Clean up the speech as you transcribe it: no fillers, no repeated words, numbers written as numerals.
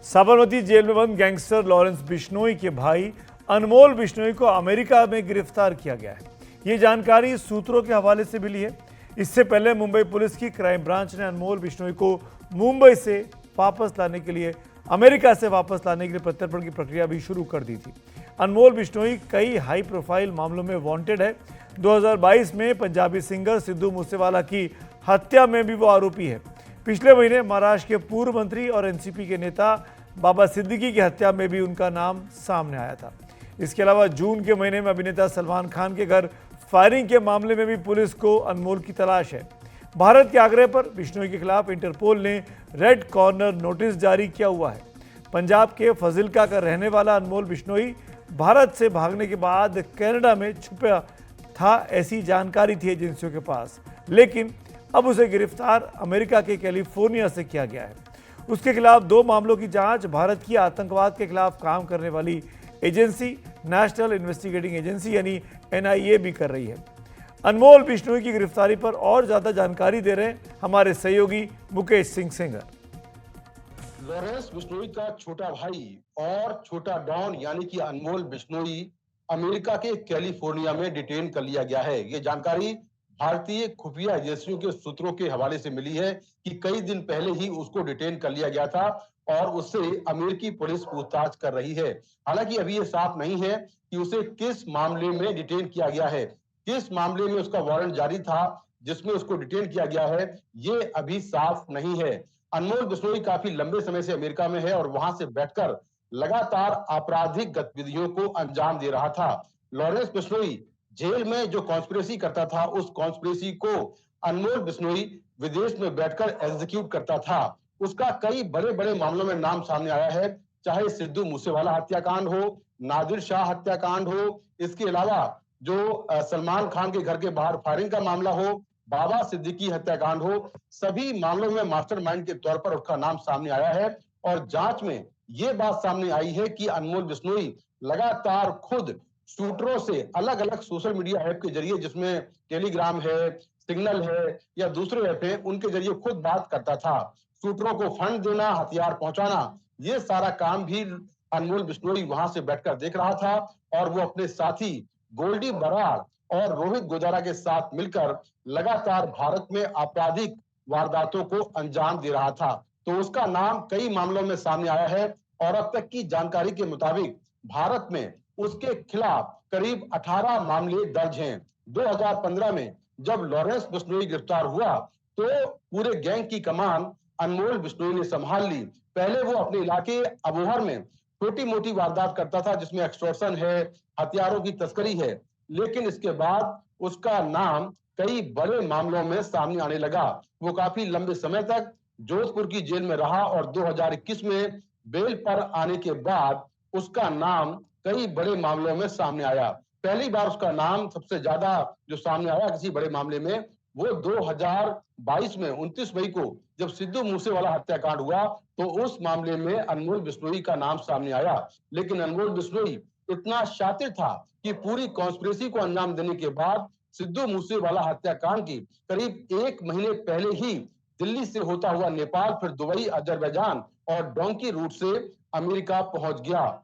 Sabarmati jail में बंद gangster Lawrence Bishnoi के भाई अनमोल बिश्नोई को अमेरिका में गिरफ्तार किया गया है। ये जानकारी सूत्रों के हवाले से मिली है। इससे पहले मुंबई पुलिस की क्राइम ब्रांच ने अनमोल बिश्नोई को मुंबई से वापस लाने के लिए अमेरिका से वापस लाने के लिए प्रत्यर्पण की प्रक्रिया भी शुरू कर दी थी। अनमोल बिश्नोई कई हाई प्रोफाइल मामलों में वांटेड है। 2022 में पंजाबी सिंगर सिद्धू मूसेवाला की हत्या में भी वो आरोपी है। पिछले महीने महाराष्ट्र के पूर्व मंत्री और एनसीपी के नेता बाबा सिद्दीकी की हत्या में भी उनका नाम सामने आया था। इसके अलावा जून के महीने में अभिनेता सलमान खान के घर फायरिंग के मामले में भी पुलिस को अनमोल की तलाश है। भारत के आग्रह पर बिश्नोई के खिलाफ इंटरपोल ने रेड कॉर्नर नोटिस जारी किया हुआ है। पंजाब के फजिल्का का रहने वाला अनमोल बिश्नोई भारत से भागने के बाद कनाडा में छुपा था, ऐसी जानकारी थी एजेंसियों के पास, लेकिन अब उसे गिरफ्तार अमेरिका के कैलिफोर्निया से किया गया है। उसके खिलाफ 2 मामलों की जांच भारत की आतंकवाद के खिलाफ काम करने वाली एजेंसी नेशनल इन्वेस्टिगेटिंग एजेंसी यानी एनआईए भी कर रही है। अनमोल बिश्नोई की गिरफ्तारी पर और ज्यादा जानकारी दे रहे हैं हमारे सहयोगी मुकेश सिंह सेंगर। लॉरेंस बिश्नोई का छोटा भाई और छोटा डॉन यानी कि अनमोल बिश्नोई अमेरिका के कैलिफोर्निया में डिटेन कर लिया गया है। ये जानकारी भारतीय खुफिया एजेंसियों के सूत्रों के हवाले से मिली है कि कई दिन पहले ही उसको डिटेन कर लिया गया था और उससे अमेरिकी पुलिस पूछताछ कर रही है। हालांकि अभी ये साफ नहीं है कि उसे किस मामले में डिटेन किया गया है, किस मामले में उसका वारंट जारी था जिसमें उसको डिटेन किया गया है, ये अभी साफ नहीं है। अनमोल बिश्नोई काफी लंबे समय से अमेरिका में है और वहां से बैठकर लगातार आपराधिक गतिविधियों को अंजाम दे रहा था। लॉरेंस बिश्नोई जेल में जो कॉन्स्पिरेसी करता था, उस कॉन्स्पिरेसी को अनमोल बिश्नोई विदेश में बैठकर एग्जीक्यूट करता था। उसका कई बड़े बड़े मामलों में नाम सामने आया है, चाहे सिद्धू मूसेवाला हत्याकांड हो, नादिर शाह हत्याकांड हो, इसके अलावा जो सलमान खान के घर के बाहर फायरिंग का मामला हो, बाबा सिद्दीकी हत्याकांड हो, सभी मामलों में मास्टरमाइंड के तौर पर उसका नाम सामने आया है। और जांच में ये बात सामने आई है कि अनमोल बिश्नोई लगातार खुद शूटरों से अलग अलग सोशल मीडिया ऐप के जरिए, जिसमें टेलीग्राम है, सिग्नल है या दूसरे ऐप है, उनके जरिए खुद बात करता था। शूटरों को फंड देना, हथियार पहुंचाना, ये सारा काम भी अनमोल बिश्नोई वहां से बैठकर देख रहा था और वो अपने साथी गोल्डी बराड़ और रोहित गोजारा के साथ मिलकर लगातार भारत में आपराधिक वारदातों को अंजाम दे रहा था। तो उसका नाम कई मामलों में सामने आया है और अब तक की जानकारी के मुताबिक भारत में उसके खिलाफ करीब 18 मामले दर्ज हैं। 2015 में जब लॉरेंस बिश्नोई गिरफ्तार हुआ तो पूरे गैंग की कमान अनमोल बिश्नोई ने संभाल ली। पहले वो अपने इलाके अबोहर में छोटी मोटी वारदात करता था, जिसमें एक्सटॉर्शन है, हथियारों की तस्करी है, लेकिन इसके बाद उसका नाम कई बड़े मामलों में सामने आने लगा। वो काफी लंबे समय तक जोधपुर की जेल में रहा और 2021 में बेल पर आने के बाद उसका नाम कई बड़े मामलों में सामने आया। पहली बार उसका नाम सबसे ज्यादा जो सामने आया किसी बड़े मामले में, वो 2022 में 29 मई को जब सिद्धू मूसेवाला हत्याकांड हुआ तो उस मामले में अनमोल बिश्नोई का नाम सामने आया। लेकिन अनमोल बिश्नोई इतना शातिर था कि पूरी कॉन्स्पिरेसी को अंजाम देने के बाद सिद्धू मूसेवाला हत्याकांड की करीब 1 महीने पहले ही दिल्ली से होता हुआ नेपाल, फिर दुबई, अजरबैजान और डोंकी रूट से अमेरिका पहुंच गया।